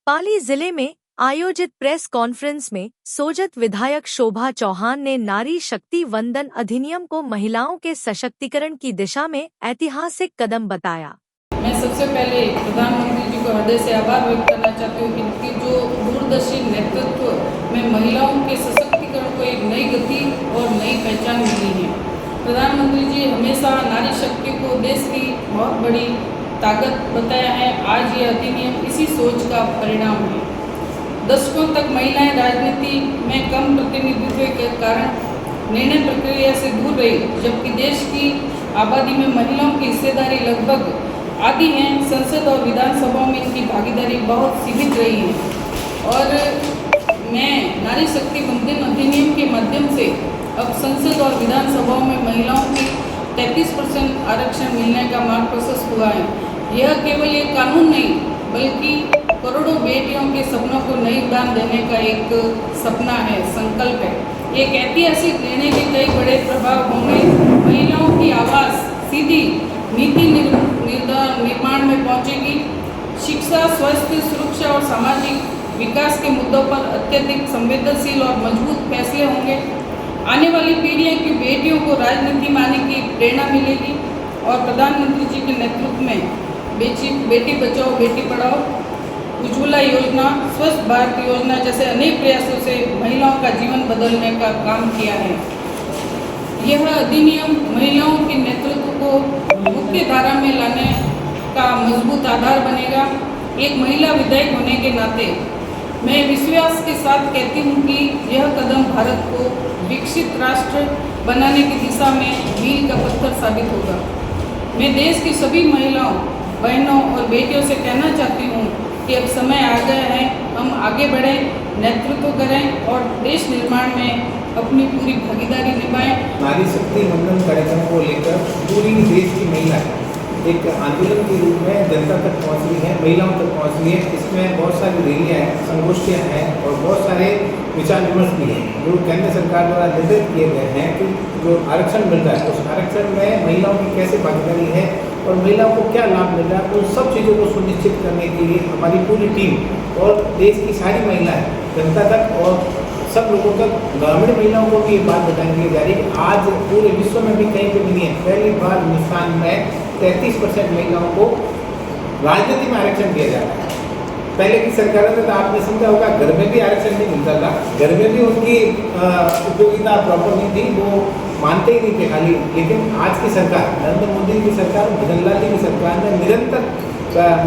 पाली जिले में आयोजित प्रेस कॉन्फ्रेंस में सोजत विधायक शोभा चौहान ने नारी शक्ति वंदन अधिनियम को महिलाओं के सशक्तिकरण की दिशा में ऐतिहासिक कदम बताया। मैं सबसे पहले प्रधानमंत्री जी को हृदय से आभार व्यक्त करना चाहती हूँ कि उनकी जो दूरदर्शी नेतृत्व में महिलाओं के सशक्तिकरण को एक नई गति और नई पहचान मिली है। प्रधानमंत्री जी हमेशा नारी शक्ति को देश की बहुत बड़ी ताकत बताया है। आज ये अधिनियम इसी सोच का परिणाम है। दशकों तक महिलाएं राजनीति में कम प्रतिनिधित्व के कारण निर्णय प्रक्रिया से दूर रही, जबकि देश की आबादी में महिलाओं की हिस्सेदारी लगभग आधी है। संसद और विधानसभाओं में इनकी भागीदारी बहुत सीमित रही है और मैं नारी शक्ति वंदन अधिनियम के माध्यम से अब संसद और विधानसभाओं में महिलाओं की 33% आरक्षण मिलने का मार्ग प्रशस्त हुआ है। यह केवल एक कानून नहीं बल्कि करोड़ों बेटियों के सपनों को नई उड़ान देने का एक सपना है, संकल्प है। एक ऐतिहासिक निर्णय के कई बड़े प्रभाव होंगे। महिलाओं की आवाज़ सीधी नीति निर्माण में पहुंचेगी। शिक्षा, स्वास्थ्य, सुरक्षा और सामाजिक विकास के मुद्दों पर अत्यधिक संवेदनशील और मजबूत फैसले होंगे। आने वाली पीढ़ियों की बेटियों को राजनीति में आने की प्रेरणा मिलेगी और प्रधानमंत्री जी के नेतृत्व में बेटी बचाओ बेटी पढ़ाओ, उज्ज्वला योजना, स्वस्थ भारत योजना जैसे अनेक प्रयासों से महिलाओं का जीवन बदलने का काम किया है। यह अधिनियम महिलाओं के नेतृत्व को मुख्य धारा में लाने का मजबूत आधार बनेगा। एक महिला विधायक होने के नाते मैं विश्वास के साथ कहती हूँ कि यह कदम भारत को विकसित राष्ट्र बनाने की दिशा में मील का पत्थर साबित होगा। मैं देश की सभी महिलाओं, बहनों और बेटियों से कहना चाहती हूँ कि अब समय आ गया है, हम आगे बढ़ें, नेतृत्व करें और देश निर्माण में अपनी पूरी भागीदारी निभाएं। नारी शक्ति वंदन कार्यक्रम को लेकर पूरी देश की महिलाएं एक आंदोलन के रूप में जनता तक पहुंच रही है, महिलाओं तक पहुंच रही है। इसमें बहुत सारी रैलियाँ हैं, संगोष्ठियाँ हैं और बहुत सारे विचार विमर्श भी हैं जो केंद्र सरकार द्वारा निर्धारित किए गए हैं कि जो आरक्षण मिल रहा है उस आरक्षण में महिलाओं की कैसे भागीदारी है और महिलाओं को क्या लाभ मिल रहा है। उन सब चीज़ों को सुनिश्चित करने के लिए हमारी पूरी टीम और देश की सारी महिलाएं जनता तक और सब लोगों तक, ग्रामीण महिलाओं को भी ये बात बताने की जा रही है कि आज पूरे विश्व में भी कहीं पे भी नहीं है, पहली बार हिंदुस्तान में 33% महिलाओं को राजनीति में आरक्षण दिया जा रहा है। पहले की सरकारों में तो आपने समझा होगा घर में भी आरक्षण नहीं मिलता था, घर में भी उनकी उपयोगिता प्रॉपर नहीं थी, वो मानते ही नहीं थे खाली। लेकिन आज की सरकार, नरेंद्र मोदी की सरकार, भजन लाल जी की सरकार ने निरंतर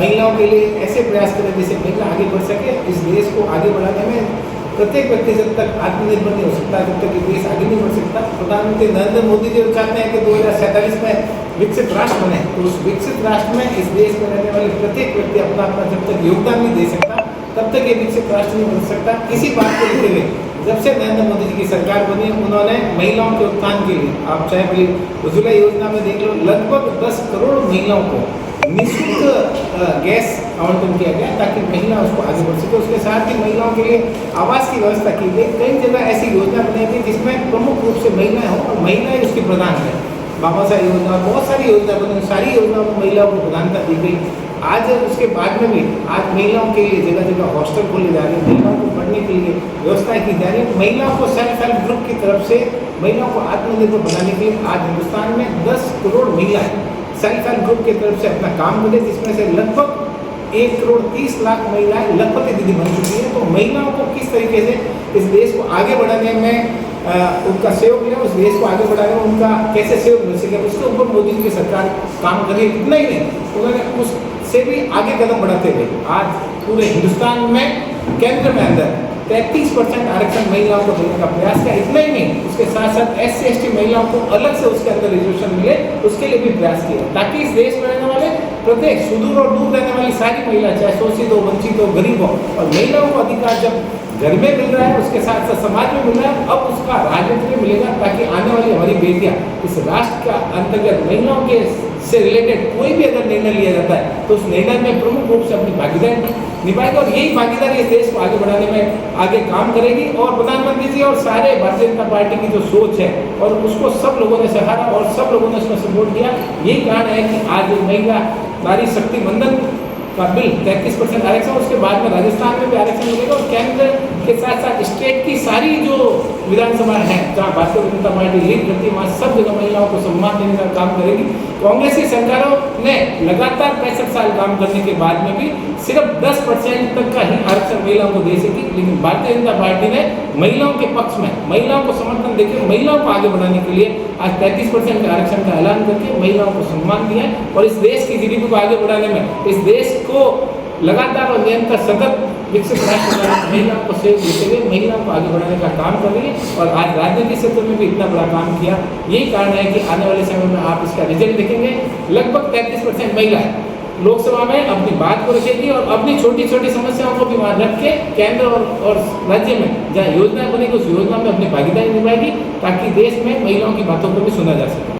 महिलाओं के लिए ऐसे प्रयास करें जिससे महिला आगे बढ़ सके। इस देश को आगे बढ़ाने में प्रत्येक व्यक्ति जब तक आत्मनिर्भर नहीं हो सकता, जब तक ये देश आगे नहीं बढ़ सकता। प्रधानमंत्री नरेंद्र मोदी जी चाहते हैं कि 2047 में विकसित राष्ट्र बने, तो उस विकसित राष्ट्र में इस देश में रहने वाले प्रत्येक व्यक्ति अपना अपना जब तक योगदान नहीं दे सकता तब तक ये विकसित राष्ट्र नहीं बन सकता। इसी बात को लेते हुए जब से नरेंद्र मोदी जी की सरकार बनी, उन्होंने महिलाओं के उत्थान के लिए, आप चाहे भले उज्ज्वला योजना में देख लो, लगभग 10 करोड़ महिलाओं को निःशुल्क गैस आवंटन किया गया ताकि महिला उसको आगे बढ़ सके। उसके साथ ही महिलाओं के लिए आवास की व्यवस्था की गई। कई जगह ऐसी योजना बनाई गई जिसमें प्रमुख रूप से महिलाएं हों और महिलाएं उसकी प्रधान है। बाबा साहब योजना, बहुत सारी योजना बनी, सारी योजनाओं को महिलाओं को प्रधानता दी गई। आज उसके बाद में भी आज महिलाओं के लिए जगह जगह हॉस्टल खोले जा रहे हैं, महिलाओं को पढ़ने के लिए व्यवस्थाएं की जा रही है। महिलाओं को सेल्फ हेल्प ग्रुप की तरफ से महिलाओं को आत्मनिर्भर बनाने के लिए आज हिंदुस्तान में 10 करोड़ महिलाएं सेल्फ हेल्प ग्रुप की तरफ से अपना काम करें, जिसमें से लगभग 1,30,00,000 महिलाएं लखपति दीदी बन चुकी हैं। तो महिलाओं को किस तरीके से इस देश को आगे बढ़ाने में उनका सहयोग है, उस देश को आगे बढ़ाने में उनका कैसे सहयोग मिल सके, उसके ऊपर मोदी जी की सरकार काम कर रही है। इतना ही नहीं, उन्होंने उससे भी आगे कदम बढ़ाते हुए आज पूरे हिंदुस्तान में केंद्र में अंदर 33% आरक्षण महिलाओं को देने का प्रयास किया। इतना ही नहीं, उसके साथ साथ SC/ST महिलाओं को अलग से उसके अंदर रिजर्वेशन मिले, उसके लिए भी प्रयास किया ताकि इस देश में रहने वाले प्रत्येक सुदूर और दूर रहने वाली सारी महिला, चाहे शोषित हो, वंचित हो, गरीब हो, और महिलाओं को अधिकार जब घर में मिल रहा है उसके साथ साथ समाज में मिल रहा है, अब उसका राजनीति में मिलेगा ताकि आने वाली हमारी बेटियां इस राष्ट्र का अंतर्गत महिलाओं के से रिलेटेड कोई भी अगर निर्णय लिया जाता है तो उस निर्णय में प्रमुख रूप से अपनी भागीदारी निभाएगी और यही भागीदारी इस देश को आगे बढ़ाने में आगे काम करेगी। और प्रधानमंत्री जी और सारे भारतीय जनता पार्टी की जो सोच है और उसको सब लोगों ने सराहा और सब लोगों ने उसमें सपोर्ट किया। यही कारण है कि आज महिला नारी शक्ति वंदन का बिल 33% आरक्षण, उसके बाद में राजस्थान में भी आरक्षण मिलेगा और केंद्र के साथ साथ स्टेट की सारी जो विधानसभा है जहाँ भारतीय जनता पार्टी लीड करती है वहाँ सब जगह महिलाओं को सम्मान देने का काम करेगी। कांग्रेस की सरकारों ने लगातार 65 साल काम करने के बाद में भी सिर्फ 10% तक का ही आरक्षण महिलाओं को दे सकी, लेकिन भारतीय जनता पार्टी ने महिलाओं के पक्ष में महिलाओं को समर्थन देकर महिलाओं को आगे बढ़ाने के लिए आज 33% के आरक्षण का ऐलान करके महिलाओं को सम्मान दिया है और इस देश की जीडीपी को आगे बढ़ाने में, इस देश को लगातार और निरंतर सतत विकसित राष्ट्र बनाने महिलाओं को सहयोग देते हुए महिलाओं को आगे बढ़ाने का काम कर रही है और आज राजनीति क्षेत्र में भी इतना बड़ा काम किया। यही कारण है कि आने वाले समय में आप इसका रिजल्ट देखेंगे, लगभग 33% महिला लोकसभा में अपनी बात को रखेगी और अपनी छोटी छोटी समस्याओं को भी वहाँ रख के केंद्र और राज्य में जहाँ योजना बनेगी उस योजना में अपनी भागीदारी निभाएगी ताकि देश में महिलाओं की बातों को भी सुना जा सके।